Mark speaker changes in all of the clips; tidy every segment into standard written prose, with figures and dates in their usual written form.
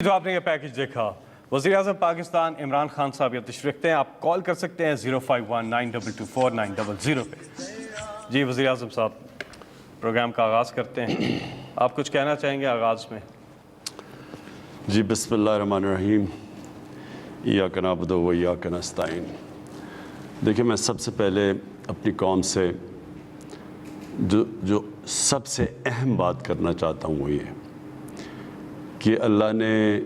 Speaker 1: تو آپ نے یہ پیکج دیکھا. وزیر اعظم پاکستان عمران خان صاحب یہ تشریف رکھتے ہیں. آپ کال کر سکتے ہیں 05192249000 پہ. جی وزیر اعظم صاحب پروگرام کا آغاز کرتے ہیں. آپ کچھ کہنا چاہیں گے آغاز میں؟
Speaker 2: جی بسم اللہ الرحمن الرحیم. ایاک نعبد و ایاک نستعین. دیکھیں میں سب سے پہلے اپنی قوم سے جو سب سے اہم بات کرنا چاہتا ہوں وہ یہ کہ اللہ نے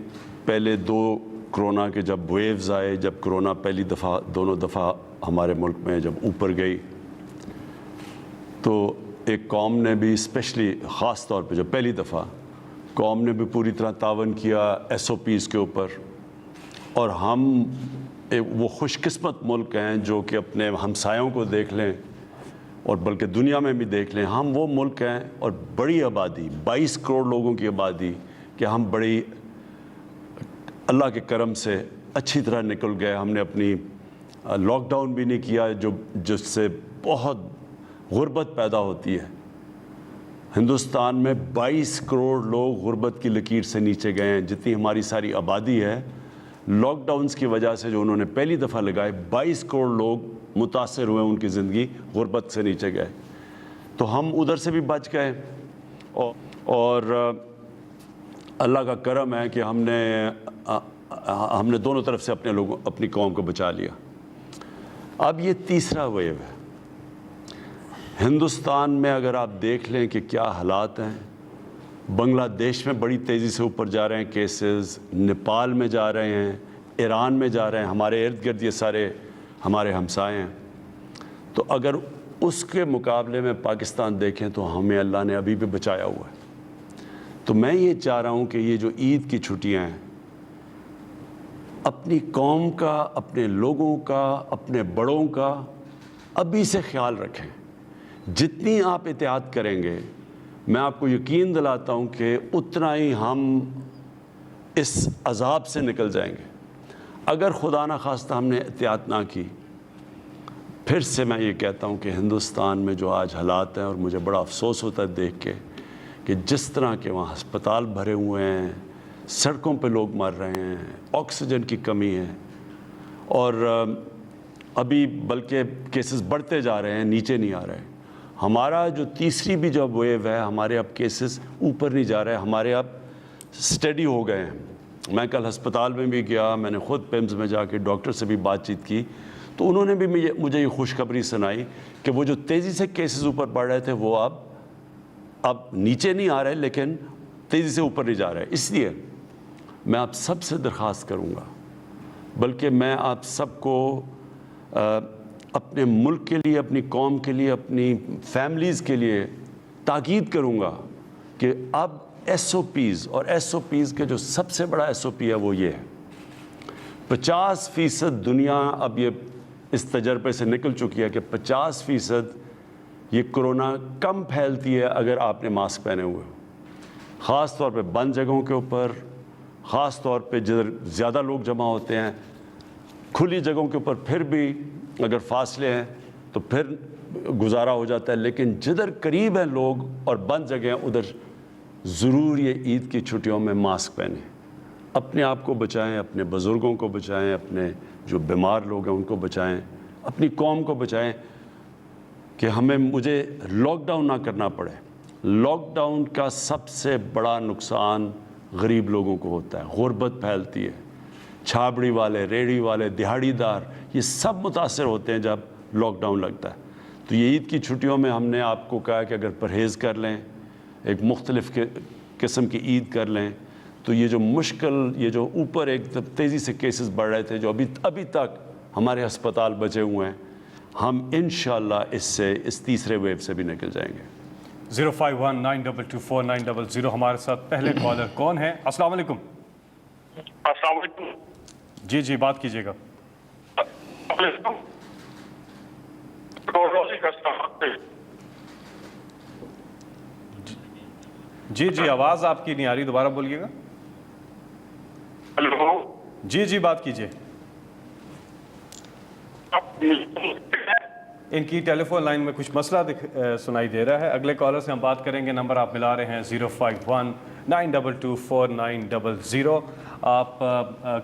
Speaker 2: پہلے دو کرونا کے جب ویوز آئے، جب کرونا پہلی دفعہ دونوں دفعہ ہمارے ملک میں جب اوپر گئی، تو ایک قوم نے بھی اسپیشلی خاص طور پہ جو پہلی دفعہ قوم نے بھی پوری طرح تعاون کیا SOPs کے اوپر. اور ہم وہ خوش قسمت ملک ہیں جو کہ اپنے ہمسایوں کو دیکھ لیں اور بلکہ دنیا میں بھی دیکھ لیں، ہم وہ ملک ہیں اور بڑی آبادی 22 کروڑ لوگوں کی آبادی کہ ہم بڑی اللہ کے کرم سے اچھی طرح نکل گئے. ہم نے اپنی لاک ڈاؤن بھی نہیں کیا جس سے بہت غربت پیدا ہوتی ہے. ہندوستان میں 22 کروڑ لوگ غربت کی لکیر سے نیچے گئے ہیں. جتنی ہماری ساری آبادی ہے، لاک ڈاؤنز کی وجہ سے جو انہوں نے پہلی دفعہ لگائے، 22 کروڑ لوگ متاثر ہوئے، ان کی زندگی غربت سے نیچے گئے. تو ہم ادھر سے بھی بچ گئے اور اللہ کا کرم ہے کہ ہم نے دونوں طرف سے اپنی قوم کو بچا لیا. اب یہ تیسرا ویو ہے ہندوستان میں. اگر آپ دیکھ لیں کہ کیا حالات ہیں، بنگلہ دیش میں بڑی تیزی سے اوپر جا رہے ہیں کیسز، نیپال میں جا رہے ہیں، ایران میں جا رہے ہیں، ہمارے ارد گرد یہ سارے ہمارے ہمسائے ہیں. تو اگر اس کے مقابلے میں پاکستان دیکھیں تو ہمیں اللہ نے ابھی بھی بچایا ہوا ہے. تو میں یہ چاہ رہا ہوں کہ یہ جو عید کی چھٹیاں ہیں، اپنی قوم کا، اپنے لوگوں کا، اپنے بڑوں کا ابھی سے خیال رکھیں. جتنی آپ احتیاط کریں گے، میں آپ کو یقین دلاتا ہوں کہ اتنا ہی ہم اس عذاب سے نکل جائیں گے. اگر خدا نخواستہ ہم نے احتیاط نہ کی، پھر سے میں یہ کہتا ہوں کہ ہندوستان میں جو آج حالات ہیں، اور مجھے بڑا افسوس ہوتا ہے دیکھ کے کہ جس طرح کے وہاں ہسپتال بھرے ہوئے ہیں، سڑکوں پہ لوگ مر رہے ہیں، آکسیجن کی کمی ہے، اور ابھی بلکہ کیسز بڑھتے جا رہے ہیں، نیچے نہیں آ رہے. ہمارا جو تیسری بھی جو ویو ہے، ہمارے اب کیسز اوپر نہیں جا رہے، ہمارے اب سٹیڈی ہو گئے ہیں. میں کل ہسپتال میں بھی گیا، میں نے خود پیمز میں جا کے ڈاکٹر سے بھی بات چیت کی، تو انہوں نے بھی مجھے یہ خوشخبری سنائی کہ وہ جو تیزی سے کیسز اوپر بڑھ رہے تھے وہ اب نیچے نہیں آ رہے، لیکن تیزی سے اوپر نہیں جا رہے. اس لیے میں آپ سب سے درخواست کروں گا، بلکہ میں آپ سب کو اپنے ملک کے لیے، اپنی قوم کے لیے، اپنی فیملیز کے لیے تاکید کروں گا کہ اب SOPs اور SOPs کے جو سب سے بڑا SOP ہے وہ یہ ہے. 50% دنیا اب یہ اس تجربے سے نکل چکی ہے کہ 50% یہ کرونا کم پھیلتی ہے اگر آپ نے ماسک پہنے ہوئے ہو. خاص طور پہ بند جگہوں کے اوپر، خاص طور پہ جدھر زیادہ لوگ جمع ہوتے ہیں. کھلی جگہوں کے اوپر پھر بھی اگر فاصلے ہیں تو پھر گزارا ہو جاتا ہے، لیکن جدھر قریب ہیں لوگ اور بند جگہ ہیں ادھر ضرور یہ عید کی چھٹیوں میں ماسک پہنیں. اپنے آپ کو بچائیں، اپنے بزرگوں کو بچائیں، اپنے جو بیمار لوگ ہیں ان کو بچائیں، اپنی قوم کو بچائیں کہ مجھے لاک ڈاؤن نہ کرنا پڑے. لاک ڈاؤن کا سب سے بڑا نقصان غریب لوگوں کو ہوتا ہے، غربت پھیلتی ہے. چھابڑی والے، ریڑھی والے، دہاڑی دار، یہ سب متاثر ہوتے ہیں جب لاک ڈاؤن لگتا ہے. تو یہ عید کی چھٹیوں میں ہم نے آپ کو کہا کہ اگر پرہیز کر لیں، ایک مختلف قسم کی عید کر لیں، تو یہ جو مشکل، یہ جو اوپر ایک تیزی سے کیسز بڑھ رہے تھے، جو ابھی تک ہمارے ہسپتال بچے ہوئے ہیں، ہم انشاءاللہ اس تیسرے ویو سے بھی نکل جائیں گے.
Speaker 1: 05192249000 ہمارے ساتھ پہلے کالر کون ہے؟ السلام علیکم.
Speaker 3: السلام علیکم.
Speaker 1: جی بات کیجیے گا. جی آواز آپ کی نہیں آ رہی، دوبارہ بولیے گا.
Speaker 3: ہلو.
Speaker 1: جی بات کیجیے. ان کی ٹیلی فون لائن میں کچھ مسئلہ سنائی دے رہا ہے. اگلے کالر سے ہم بات کریں گے. نمبر آپ ملا رہے ہیں 051-922-4900. آپ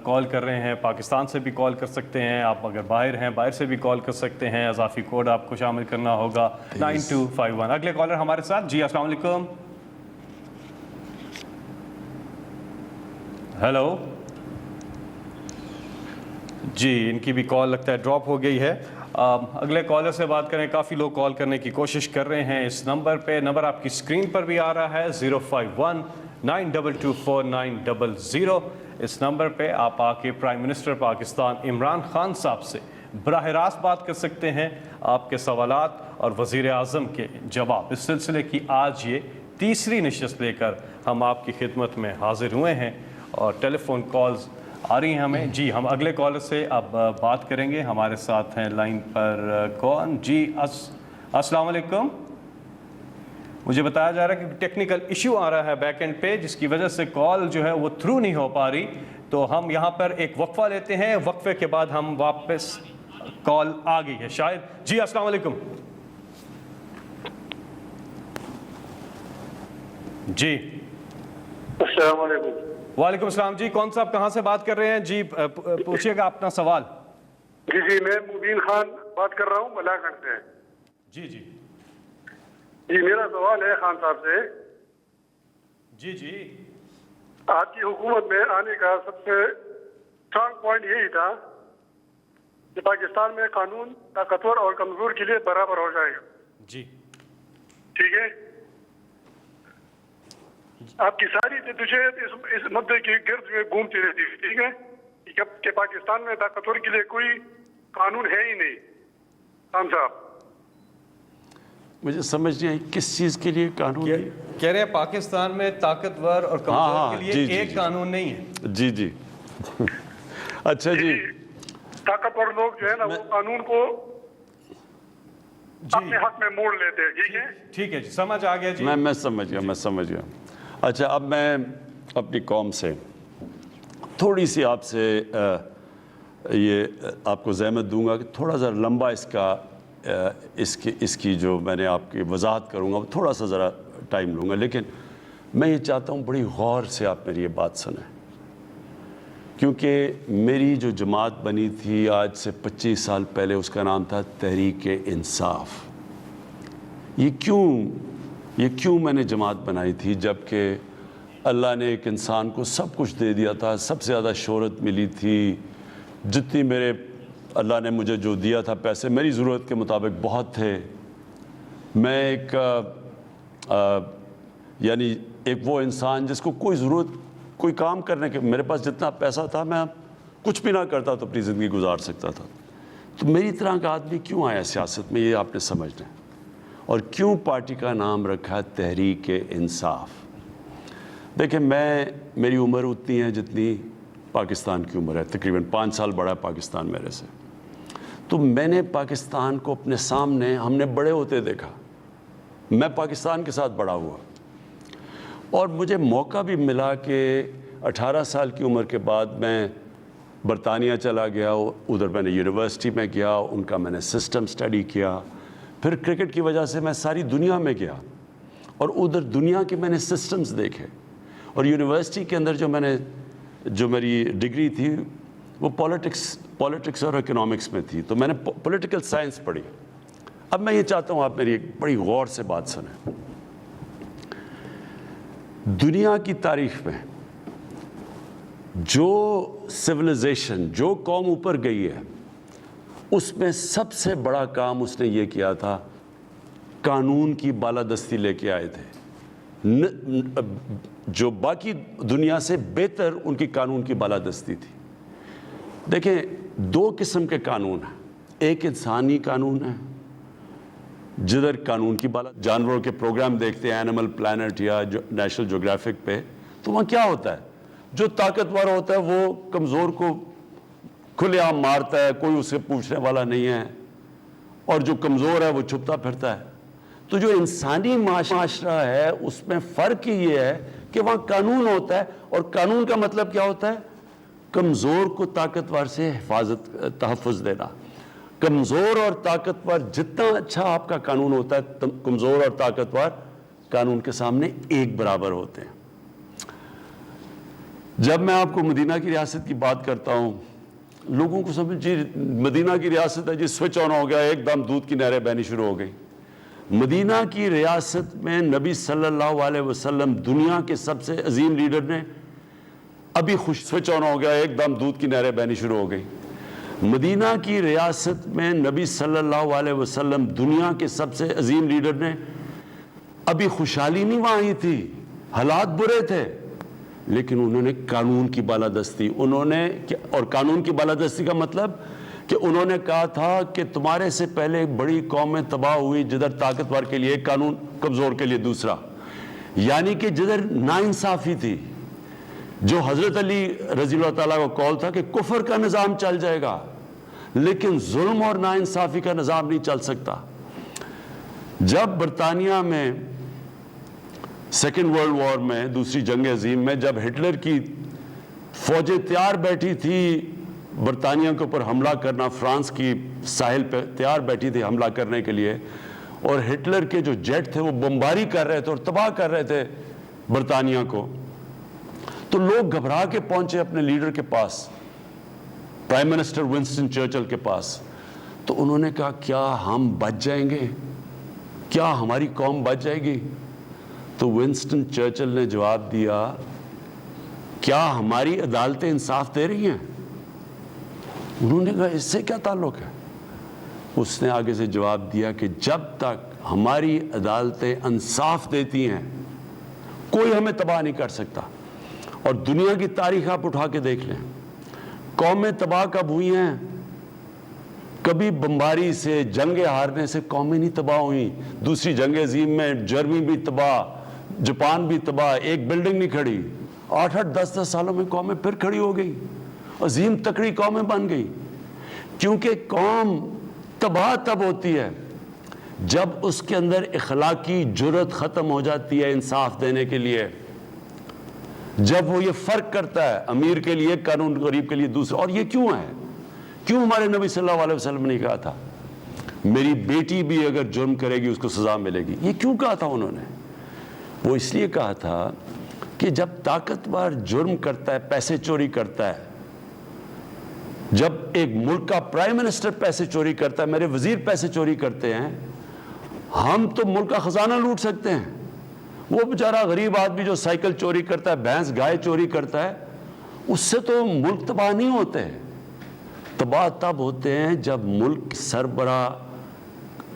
Speaker 1: کال کر رہے ہیں پاکستان سے بھی کال کر سکتے ہیں, آپ اگر باہر ہیں باہر سے بھی کال کر سکتے ہیں. اضافی کوڈ آپ کو شامل کرنا ہوگا 9251. اگلے کالر ہمارے ساتھ. جی السلام علیکم. ہیلو جی, ان کی بھی کال لگتا ہے ڈراپ ہو گئی ہے. اگلے کالر سے بات کریں. کافی لوگ کال کرنے کی کوشش کر رہے ہیں اس نمبر پہ. نمبر آپ کی اسکرین پر بھی آ رہا ہے 051-922-4900. اس نمبر پہ آپ آ کے پرائم منسٹر پاکستان عمران خان صاحب سے براہ راست بات کر سکتے ہیں. آپ کے سوالات اور وزیر اعظم کے جواب. اس سلسلے کی آج یہ تیسری نشست لے کر ہم آپ کی خدمت میں حاضر ہوئے ہیں اور ٹیلی فون کالز آ رہی ہیں ہمیں. جی ہم اگلے کالر سے اب بات کریں گے. ہمارے ساتھ ہیں لائن پر کون. جی السلام علیکم. مجھے بتایا جا رہا ہے کہ ٹیکنیکل ایشو آ رہا ہے بیک اینڈ پہ, جس کی وجہ سے کال جو ہے وہ تھرو نہیں ہو پا رہی. تو ہم یہاں پر ایک وقفہ لیتے ہیں, وقفے کے بعد ہم واپس کال آ گئی ہے شاید. جی السلام علیکم. جی
Speaker 3: السلام علیکم.
Speaker 1: وعلیکم السلام. جی کون صاحب کہاں سے بات کر رہے ہیں؟ جی پوچھیے گا اپنا سوال.
Speaker 3: جی میں مبین خان بات کر رہا ہوں ملاکنڈ سے.
Speaker 1: جی جی
Speaker 3: جی میرا سوال ہے خان صاحب سے.
Speaker 1: جی جی
Speaker 3: آپ کی حکومت میں آنے کا سب سے اسٹرانگ پوائنٹ یہی تھا کہ پاکستان میں قانون طاقتور اور کمزور کے لیے برابر ہو جائے گا.
Speaker 1: جی
Speaker 3: ٹھیک ہے. آپ کی ساری جدوجہد اس مدعے کے گرد میں گھومتی رہتی ہے. ٹھیک ہے کہ پاکستان میں طاقتور کے لیے کوئی قانون ہے ہی نہیں. خان صاحب
Speaker 2: مجھے سمجھ نہیں آئی کس چیز کے لیے قانون.
Speaker 1: کہہ رہے ہیں پاکستان میں طاقتور اور کمزور کے لیے ایک قانون نہیں ہے.
Speaker 2: جی جی اچھا جی.
Speaker 3: طاقتور لوگ جو ہے نا وہ قانون کو اپنے حق میں موڑ لیتے ہیں. ٹھیک ہے
Speaker 1: ٹھیک ہے جی, سمجھ آ گیا. جی
Speaker 2: میں سمجھ گیا. اچھا اب میں اپنی قوم سے تھوڑی سی آپ سے یہ آپ کو زحمت دوں گا کہ تھوڑا سا لمبا اس کی جو میں نے آپ کی وضاحت کروں گا تھوڑا سا ذرا ٹائم لوں گا, لیکن میں یہ چاہتا ہوں بڑی غور سے آپ میری یہ بات سنیں, کیونکہ میری جو جماعت بنی تھی آج سے 25 سال پہلے اس کا نام تھا تحریک انصاف. یہ کیوں میں نے جماعت بنائی تھی جبکہ اللہ نے ایک انسان کو سب کچھ دے دیا تھا, سب سے زیادہ شہرت ملی تھی, جتنی اللہ نے مجھے جو دیا تھا پیسے میری ضرورت کے مطابق بہت تھے. میں ایک وہ انسان جس کو کوئی کام کرنے کے میرے پاس جتنا پیسہ تھا میں کچھ بھی نہ کرتا تو اپنی زندگی گزار سکتا تھا. تو میری طرح کا آدمی کیوں آیا سیاست میں, یہ آپ نے سمجھنا ہے. اور کیوں پارٹی کا نام رکھا ہے تحریک انصاف. دیکھیں میری عمر اتنی ہے جتنی پاکستان کی عمر ہے, تقریباً 5 سال بڑا ہے پاکستان میرے سے. تو میں نے پاکستان کو اپنے سامنے ہم نے بڑے ہوتے دیکھا. میں پاکستان کے ساتھ بڑا ہوا اور مجھے موقع بھی ملا کہ 18 سال کی عمر کے بعد میں برطانیہ چلا گیا. ادھر میں نے یونیورسٹی میں گیا, ان کا میں نے سسٹم سٹڈی کیا. پھر کرکٹ کی وجہ سے میں ساری دنیا میں گیا اور ادھر دنیا کے میں نے سسٹمز دیکھے. اور یونیورسٹی کے اندر جو میری ڈگری تھی وہ پولیٹکس اور اکنامکس میں تھی, تو میں نے پولیٹیکل سائنس پڑھی. اب میں یہ چاہتا ہوں آپ میری ایک بڑی غور سے بات سنیں. دنیا کی تاریخ میں جو سویلائزیشن جو قوم اوپر گئی ہے اس میں سب سے بڑا کام اس نے یہ کیا تھا, قانون کی بالادستی لے کے آئے تھے. جو باقی دنیا سے بہتر ان کی قانون کی بالادستی تھی. دیکھیں 2 قسم کے قانون ہیں. ایک انسانی قانون ہے جدھر قانون کی جانوروں کے پروگرام دیکھتے ہیں اینیمل پلانٹ یا نیشنل جیوگرافک پہ, تو وہاں کیا ہوتا ہے, جو طاقتور ہوتا ہے وہ کمزور کو کھلے عام مارتا ہے, کوئی اسے پوچھنے والا نہیں ہے, اور جو کمزور ہے وہ چھپتا پھرتا ہے. تو جو انسانی معاشرہ ہے اس میں فرق یہ ہے کہ وہاں قانون ہوتا ہے, اور قانون کا مطلب کیا ہوتا ہے, کمزور کو طاقتور سے تحفظ دینا. کمزور اور طاقتور جتنا اچھا آپ کا قانون ہوتا ہے، کمزور اور طاقتور قانون کے سامنے ایک برابر ہوتے ہیں۔ جب میں آپ کو مدینہ کی ریاست کی بات کرتا ہوں، لوگوں کو سمجھ جی مدینہ کی ریاست ہے جی، سوئچ آن ہو گیا، ایک دم دودھ کی نہریں بہنی شروع ہو گئی۔ مدینہ کی ریاست میں نبی صلی اللہ علیہ وسلم دنیا کے سب سے عظیم لیڈر نے ابھی سوئچ آن ہو گیا، ایک دم دودھ کی نہریں بہنی شروع ہو گئی۔ مدینہ کی ریاست میں نبی صلی اللہ علیہ وسلم دنیا کے سب سے عظیم لیڈر نے ابھی خوشحالی نہیں وہاں آئی تھی، حالات برے تھے، لیکن انہوں نے قانون کی بالادستی، اور قانون کی بالادستی کا مطلب کہ انہوں نے کہا تھا کہ تمہارے سے پہلے بڑی قومیں تباہ ہوئی، جدھر طاقتور کے لیے ایک قانون، کمزور کے لیے دوسرا، یعنی کہ جدھر ناانصافی تھی، جو حضرت علی رضی اللہ تعالیٰ کو کال تھا کہ کفر کا نظام چل جائے گا لیکن ظلم اور ناانصافی کا نظام نہیں چل سکتا۔ جب برطانیہ میں سیکنڈ ورلڈ وار میں، دوسری جنگ عظیم میں، جب ہٹلر کی فوجیں تیار بیٹھی تھی برطانیہ کے اوپر حملہ کرنا، فرانس کی ساحل پہ تیار بیٹھی تھی حملہ کرنے کے لیے، اور ہٹلر کے جو جیٹ تھے وہ بمباری کر رہے تھے اور تباہ کر رہے تھے برطانیہ کو، تو لوگ گھبرا کے پہنچے اپنے لیڈر کے پاس، پرائم منسٹر ونسٹن چرچل کے پاس، تو انہوں نے کہا کیا ہم بچ جائیں گے، کیا ہماری قوم بچ جائے گی؟ تو ونسٹن چرچل نے جواب دیا کیا ہماری عدالتیں انصاف دے رہی ہیں؟ انہوں نے کہا اس سے کیا تعلق ہے؟ اس نے آگے سے جواب دیا کہ جب تک ہماری عدالتیں انصاف دیتی ہیں کوئی ہمیں تباہ نہیں کر سکتا۔ اور دنیا کی تاریخ آپ اٹھا کے دیکھ لیں، قومیں تباہ کب ہوئی ہیں؟ کبھی بمباری سے، جنگ ہارنے سے قومیں نہیں تباہ ہوئیں۔ دوسری جنگ عظیم میں جرمنی بھی تباہ، جاپان بھی تباہ، ایک بلڈنگ نہیں کھڑی، 8-10 سالوں میں قومیں پھر کھڑی ہو گئی، عظیم تکڑی قومیں بن گئی۔ کیونکہ قوم تباہ تب ہوتی ہے جب اس کے اندر اخلاقی جرات ختم ہو جاتی ہے انصاف دینے کے لیے، جب وہ یہ فرق کرتا ہے امیر کے لیے قانون، غریب کے لیے دوسرا۔ اور یہ کیوں ہے؟ کیوں ہمارے نبی صلی اللہ علیہ وسلم نے کہا تھا میری بیٹی بھی اگر جرم کرے گی اس کو سزا ملے گی؟ یہ کیوں کہا تھا انہوں نے؟ وہ اس لیے کہا تھا کہ جب طاقتور جرم کرتا ہے، پیسے چوری کرتا ہے، جب ایک ملک کا پرائم منسٹر پیسے چوری کرتا ہے، میرے وزیر پیسے چوری کرتے ہیں، ہم تو ملک کا خزانہ لوٹ سکتے ہیں، وہ بیچارہ غریب آدمی جو سائیکل چوری کرتا ہے، بھینس گائے چوری کرتا ہے، اس سے تو ملک تباہ نہیں ہوتے۔ تباہ تب ہوتے ہیں جب ملک سربراہ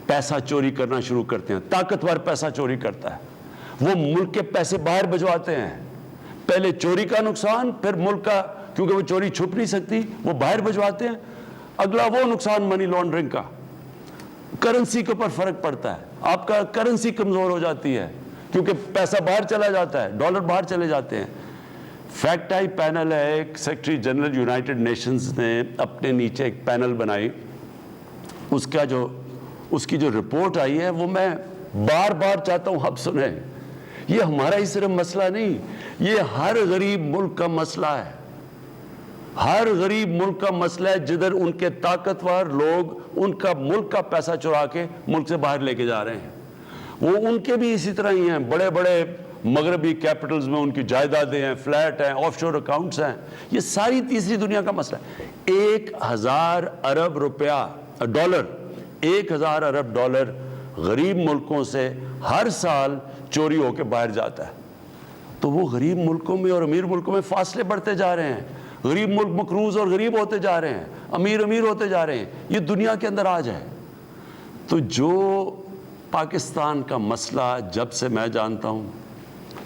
Speaker 2: پیسہ چوری کرنا شروع کرتے ہیں، طاقتور پیسہ چوری کرتا ہے، وہ ملک کے پیسے باہر بھجواتے ہیں، پہلے چوری کا نقصان، پھر ملک کا، کیونکہ وہ چوری چھپ نہیں سکتی، وہ باہر بھجواتے ہیں، اگلا وہ نقصان منی لانڈرنگ کا، کرنسی کے اوپر فرق پڑتا ہے، آپ کا کرنسی کمزور ہو جاتی ہے کیونکہ پیسہ باہر چلا جاتا ہے، ڈالر باہر چلے جاتے ہیں۔ فیکٹ آئی پینل ہے، ایک سیکرٹری جنرل یونائٹڈ نیشنز نے اپنے نیچے ایک پینل بنائی، اس کی جو رپورٹ آئی ہے وہ میں بار بار چاہتا ہوں آپ سنیں۔ یہ ہمارا ہی صرف مسئلہ نہیں، یہ ہر غریب ملک کا مسئلہ ہے، ہر غریب ملک کا مسئلہ ہے جدھر ان کے طاقتور لوگ ان کا ملک کا پیسہ چرا کے ملک سے باہر لے کے جا رہے ہیں۔ وہ ان کے بھی اسی طرح ہی ہیں، بڑے بڑے مغربی کیپٹلز میں ان کی جائیدادیں ہیں، فلیٹ ہیں، آف شور اکاؤنٹس ہیں، یہ ساری تیسری دنیا کا مسئلہ ہے۔ 1000 ارب ڈالر 1000 ارب ڈالر غریب ملکوں سے ہر سال چوری ہو کے باہر جاتا ہے۔ تو وہ غریب ملکوں میں اور امیر ملکوں میں فاصلے بڑھتے جا رہے ہیں، غریب ملک مقروض اور غریب ہوتے جا رہے ہیں، امیر ہوتے جا رہے ہیں، یہ دنیا کے اندر آج ہے۔ تو جو پاکستان کا مسئلہ جب سے میں جانتا ہوں،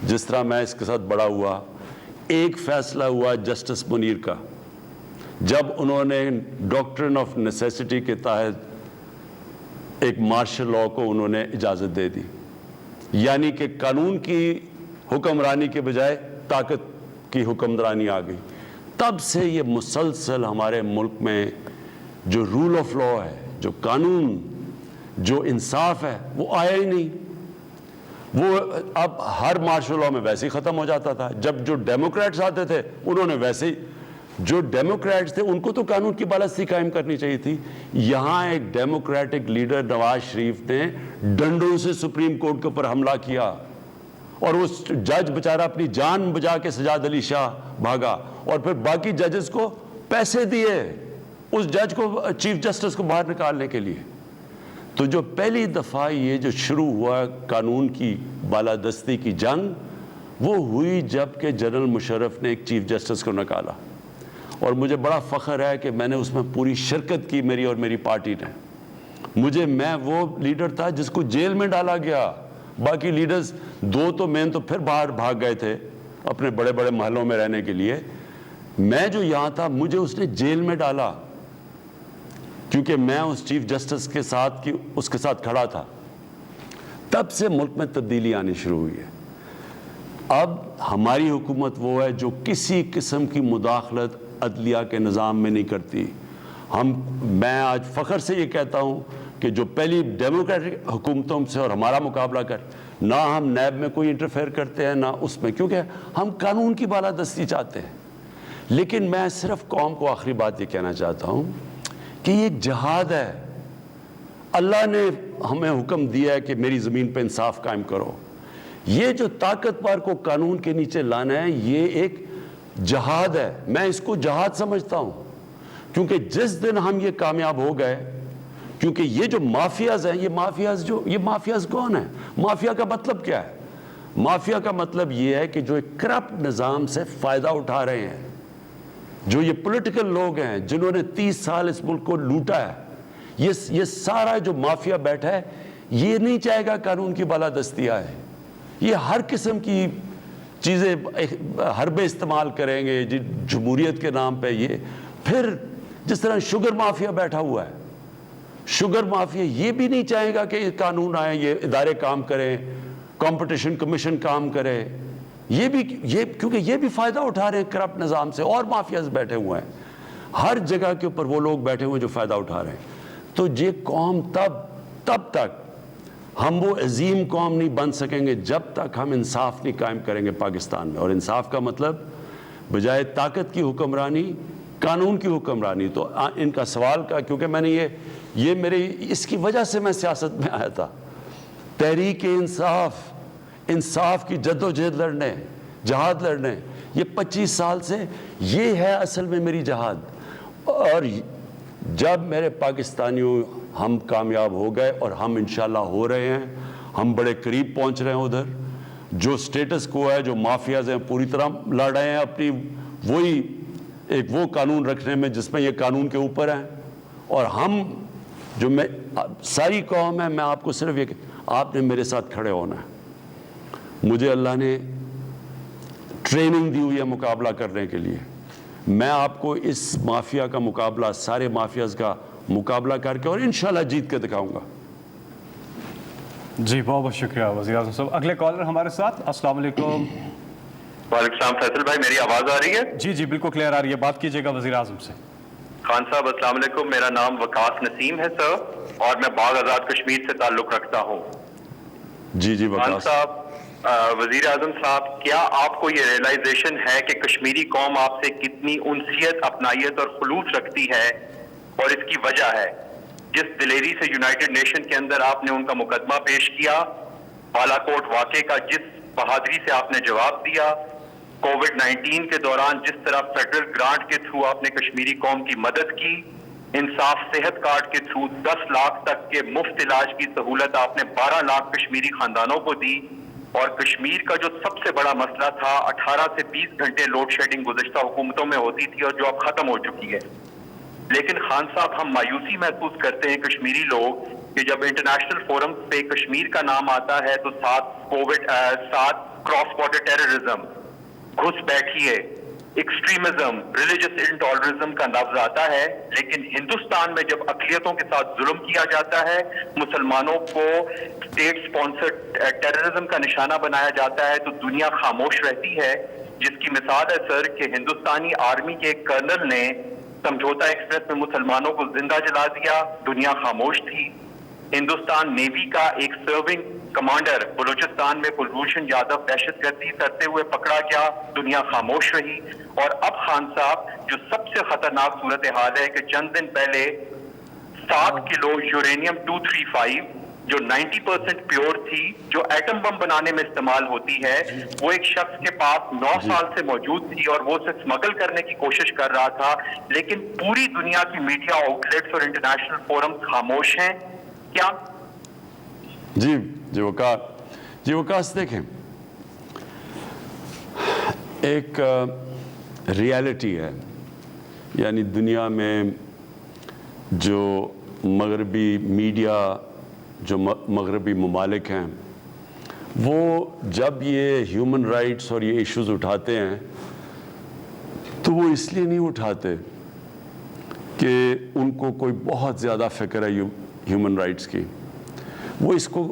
Speaker 2: جس طرح میں اس کے ساتھ بڑا ہوا، ایک فیصلہ ہوا جسٹس منیر کا، جب انہوں نے ڈاکٹرن آف نیسیسٹی کے تحت ایک مارشل لاء کو انہوں نے اجازت دے دی، یعنی کہ قانون کی حکمرانی کے بجائے طاقت کی حکمرانی آ گئی۔ تب سے یہ مسلسل ہمارے ملک میں جو رول آف لاء ہے، جو قانون، جو انصاف ہے، وہ آیا ہی نہیں۔ وہ اب ہر مارشل لاء میں ویسے ہی ختم ہو جاتا تھا، جب جو ڈیموکریٹس آتے تھے انہوں نے ویسے ہی جو ڈیموکریٹس تھے ان کو تو قانون کی بالادستی قائم کرنی چاہیے تھی. یہاں ایک ڈیموکریٹک لیڈر نواز شریف نے ڈنڈوں سے سپریم کورٹ کے اوپر حملہ کیا اور اس جج بیچارہ اپنی جان بجا کے سجاد علی شاہ بھاگا اور پھر باقی ججز کو پیسے دیے اس جج کو, چیف جسٹس کو باہر نکالنے کے لیے. تو جو پہلی دفعہ یہ جو شروع ہوا قانون کی بالادستی کی جنگ, وہ ہوئی جب کہ جنرل مشرف نے ایک چیف جسٹس کو نکالا, اور مجھے بڑا فخر ہے کہ میں نے اس میں پوری شرکت کی, میری اور میری پارٹی نے. میں وہ لیڈر تھا جس کو جیل میں ڈالا گیا, باقی لیڈرز دو تو مین تو پھر باہر بھاگ گئے تھے اپنے بڑے بڑے محلوں میں رہنے کے لیے. میں جو یہاں تھا مجھے اس نے جیل میں ڈالا کیونکہ میں اس چیف جسٹس کے ساتھ اس کے ساتھ کھڑا تھا. تب سے ملک میں تبدیلی آنی شروع ہوئی ہے. اب ہماری حکومت وہ ہے جو کسی قسم کی مداخلت عدلیہ کے نظام میں نہیں کرتی. میں آج فخر سے یہ کہتا ہوں کہ جو پہلی ڈیموکریٹک حکومتوں سے اور ہمارا مقابلہ نہ ہم نیب میں کوئی انٹرفیئر کرتے ہیں نہ اس میں, کیونکہ ہم قانون کی بالادستی چاہتے ہیں. لیکن میں صرف قوم کو آخری بات یہ کہنا چاہتا ہوں کہ یہ ایک جہاد ہے. اللہ نے ہمیں حکم دیا ہے کہ میری زمین پہ انصاف قائم کرو. یہ جو طاقتور کو قانون کے نیچے لانا ہے یہ ایک جہاد ہے. میں اس کو جہاد سمجھتا ہوں کیونکہ جس دن ہم یہ کامیاب ہو گئے, کیونکہ یہ جو مافیاز ہیں, یہ مافیاز کون ہیں؟ مافیا کا مطلب کیا ہے؟ مافیا کا مطلب یہ ہے کہ جو ایک کرپٹ نظام سے فائدہ اٹھا رہے ہیں, جو یہ پولیٹیکل لوگ ہیں جنہوں نے 30 سال اس ملک کو لوٹا ہے, یہ سارا جو مافیا بیٹھا ہے یہ نہیں چاہے گا قانون کی بالادستی آئے. یہ ہر قسم کی چیزیں حربے استعمال کریں گے جمہوریت کے نام پہ. یہ پھر جس طرح شوگر مافیا بیٹھا ہوا ہے, شوگر مافیا یہ بھی نہیں چاہے گا کہ قانون آئے, یہ ادارے کام کریں, کمپٹیشن کمیشن کام کرے. کیونکہ یہ بھی فائدہ اٹھا رہے ہیں کرپٹ نظام سے, اور مافیاز بیٹھے ہوئے ہیں ہر جگہ کے اوپر, وہ لوگ بیٹھے ہوئے جو فائدہ اٹھا رہے ہیں. تو یہ قوم تب تک ہم وہ عظیم قوم نہیں بن سکیں گے جب تک ہم انصاف نہیں قائم کریں گے پاکستان میں. اور انصاف کا مطلب بجائے طاقت کی حکمرانی قانون کی حکمرانی. تو ان کا سوال کا, کیونکہ میں نے یہ اس کی وجہ سے میں سیاست میں آیا تھا, تحریک انصاف کی جد و جہد لڑنے, جہاد لڑنے, یہ 25 سال سے یہ ہے اصل میں میری جہاد. اور جب میرے پاکستانیوں ہم کامیاب ہو گئے, اور ہم انشاءاللہ ہو رہے ہیں, ہم بڑے قریب پہنچ رہے ہیں ادھر, جو سٹیٹس کو ہے, جو مافیاز ہیں پوری طرح لڑ رہے ہیں اپنی وہ قانون رکھنے میں جس میں یہ قانون کے اوپر ہیں. اور ہم جو ساری قوم ہے, میں آپ کو صرف یہ, آپ نے میرے ساتھ کھڑے ہونا ہے. مجھے اللہ نے ٹریننگ دی ہوئی ہے مقابلہ کرنے کے لیے. میں آپ کو اس مافیا کا مقابلہ, سارے مافیاز کا مقابلہ کر کے اور انشاءاللہ جیت کے دکھاؤں گا.
Speaker 1: جی بہت بہت شکریہ وزیر اعظم صاحب. اگلے کالر ہمارے ساتھ. السلام علیکم.
Speaker 4: وعلیکم السلام. فیصل بھائی میری آواز آ رہی ہے؟
Speaker 1: جی بالکل کلیئر آ رہی ہے. بات کیجیے گا وزیر اعظم سے.
Speaker 4: خان صاحب السلام علیکم. میرا نام وقاص نسیم ہے سر, اور میں باغ آزاد کشمیر سے تعلق رکھتا ہوں.
Speaker 2: جی
Speaker 4: خان
Speaker 2: وقاص
Speaker 4: صاحب, وزیر اعظم صاحب, کیا آپ کو یہ ریئلائزیشن ہے کہ کشمیری قوم آپ سے کتنی انسیت, اپنائیت اور خلوص رکھتی ہے, اور اس کی وجہ ہے جس دلیری سے یونائٹڈ نیشن کے اندر آپ نے ان کا مقدمہ پیش کیا, بالا کوٹ واقعے کا جس بہادری سے آپ نے جواب دیا, کووڈ-19 کے دوران جس طرح فیڈرل گرانٹ کے تھرو آپ نے کشمیری قوم کی مدد کی, انصاف صحت کارڈ کے تھرو 10 لاکھ تک کے مفت علاج کی سہولت آپ نے 12 لاکھ کشمیری خاندانوں کو دی, اور کشمیر کا جو سب سے بڑا مسئلہ تھا 18 سے 20 گھنٹے لوڈ شیڈنگ گزشتہ حکومتوں میں ہوتی تھی اور جو اب ختم ہو چکی ہے. لیکن خان صاحب ہم مایوسی محسوس کرتے ہیں کشمیری لوگ کہ جب انٹرنیشنل فورم پہ کشمیر کا نام آتا ہے تو ساتھ کراس بارڈر ٹیررزم, گھس بیٹھیے, ایکسٹریمزم, ریلیجس انٹالرنسم کا لفظ آتا ہے. لیکن ہندوستان میں جب اقلیتوں کے ساتھ ظلم کیا جاتا ہے, مسلمانوں کو اسٹیٹ سپانسرڈ ٹیررزم کا نشانہ بنایا جاتا ہے, تو دنیا خاموش رہتی ہے. جس کی مثال ہے سر کہ ہندوستانی آرمی کے ایک کرنل نے سمجھوتا ایکسپریس میں مسلمانوں کو زندہ جلا دیا, دنیا خاموش تھی. ہندوستان نیوی کا ایک سرونگ کمانڈر بلوچستان میں کلبھوشن یادو دہشت گردی کرتے ہوئے پکڑا گیا، دنیا خاموش رہی. اور اب خان صاحب جو سب سے خطرناک صورتحال ہے کہ چند دن پہلے 7 کلو یورینیم 235 جو 90% پیور تھی، جو ایٹم بم بنانے میں استعمال ہوتی ہے، وہ ایک شخص کے پاس 9 سال سے موجود تھی اور وہ اسے اسمگل کرنے کی کوشش کر رہا تھا. لیکن پوری دنیا کی میڈیا آؤٹ لیٹس اور انٹرنیشنل فورمز خاموش ہیں. کیا
Speaker 2: جی وقاص دیکھیں، ایک ریالٹی ہے، یعنی دنیا میں جو مغربی میڈیا، جو مغربی ممالک ہیں، وہ جب یہ ہیومن رائٹس اور یہ ایشوز اٹھاتے ہیں تو وہ اس لیے نہیں اٹھاتے کہ ان کو کوئی بہت زیادہ فکر ہے ہیومن رائٹس کی. وہ اس کو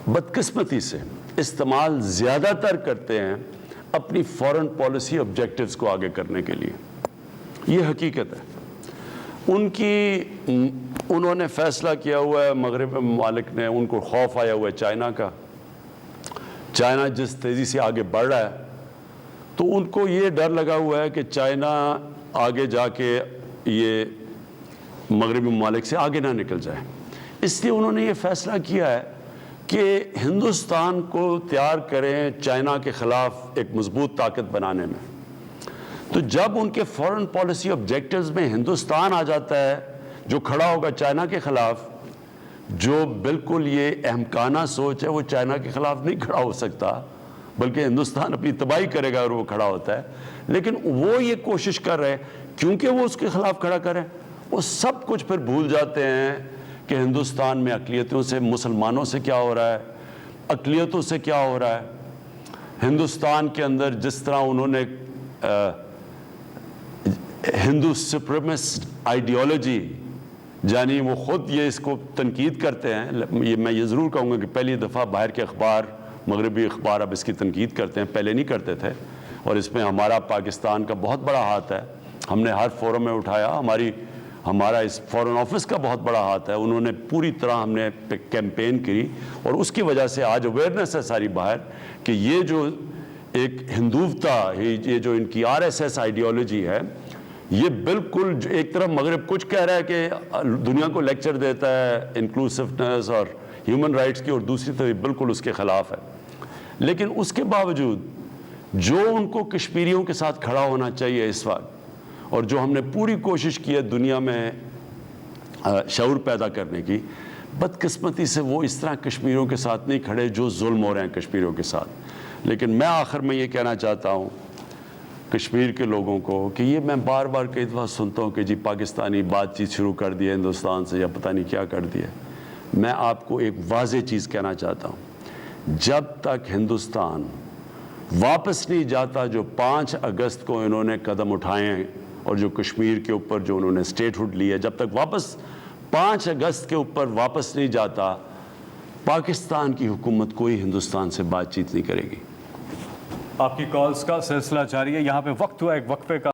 Speaker 2: بدقسمتی سے استعمال زیادہ تر کرتے ہیں اپنی فورن پالیسی آبجیکٹیوز کو آگے کرنے کے لیے. یہ حقیقت ہے. انہوں نے فیصلہ کیا ہوا ہے، مغرب ممالک نے، ان کو خوف آیا ہوا ہے چائنا کا. چائنا جس تیزی سے آگے بڑھ رہا ہے تو ان کو یہ ڈر لگا ہوا ہے کہ چائنا آگے جا کے یہ مغربی ممالک سے آگے نہ نکل جائے. اس لیے انہوں نے یہ فیصلہ کیا ہے کہ ہندوستان کو تیار کریں چائنا کے خلاف ایک مضبوط طاقت بنانے میں. تو جب ان کے فورن پالیسی آبجیکٹیوز میں ہندوستان آ جاتا ہے جو کھڑا ہوگا چائنا کے خلاف، جو بالکل یہ احمقانہ سوچ ہے، وہ چائنا کے خلاف نہیں کھڑا ہو سکتا، بلکہ ہندوستان اپنی تباہی کرے گا اگر وہ کھڑا ہوتا ہے. لیکن وہ یہ کوشش کر رہے ہیں کیونکہ وہ اس کے خلاف کھڑا کریں، وہ سب کچھ پھر بھول جاتے ہیں کہ ہندوستان میں اقلیتوں سے، مسلمانوں سے کیا ہو رہا ہے، اقلیتوں سے کیا ہو رہا ہے. ہندوستان کے اندر جس طرح انہوں نے ہندو سپریمسٹ آئیڈیالوجی، یعنی وہ خود یہ اس کو تنقید کرتے ہیں. میں یہ ضرور کہوں گا کہ پہلی دفعہ باہر کے اخبار، مغربی اخبار اب اس کی تنقید کرتے ہیں، پہلے نہیں کرتے تھے. اور اس میں ہمارا پاکستان کا بہت بڑا ہاتھ ہے. ہم نے ہر فورم میں اٹھایا، ہمارا اس فورن آفس کا بہت بڑا ہاتھ ہے. انہوں نے پوری طرح ہم نے کیمپین کی اور اس کی وجہ سے آج اویئرنیس ہے ساری باہر کہ یہ جو ایک ہندوتا، یہ جو ان کی RSS آئیڈیالوجی ہے، یہ بالکل ایک طرف مغرب کچھ کہہ رہا ہے کہ دنیا کو لیکچر دیتا ہے انکلوسیونیس اور ہیومن رائٹس کی، اور دوسری طرف بالکل اس کے خلاف ہے. لیکن اس کے باوجود جو ان کو کشمیریوں کے ساتھ کھڑا ہونا چاہیے اس وقت، اور جو ہم نے پوری کوشش کی ہے دنیا میں شعور پیدا کرنے کی، بدقسمتی سے وہ اس طرح کشمیریوں کے ساتھ نہیں کھڑے جو ظلم ہو رہے ہیں کشمیریوں کے ساتھ. لیکن میں آخر میں یہ کہنا چاہتا ہوں کشمیر کے لوگوں کو کہ یہ میں بار بار کئی دفعہ سنتا ہوں کہ جی پاکستانی بات چیت شروع کر دی ہے ہندوستان سے، یا پتہ نہیں کیا کر دیا. میں آپ کو ایک واضح چیز کہنا چاہتا ہوں، جب تک ہندوستان واپس نہیں جاتا جو 5 اگست کو انہوں نے قدم اٹھائے ہیں، اور جو کشمیر کے اوپر جو انہوں نے اسٹیٹ ہوڈ لی ہے، جب تک واپس 5 اگست کے اوپر واپس نہیں جاتا، پاکستان کی حکومت کوئی ہندوستان سے بات چیت نہیں کرے گی.
Speaker 1: آپ کی کالز کا سلسلہ جاری ہے. یہاں پہ وقت ہوا ایک وقفے کا.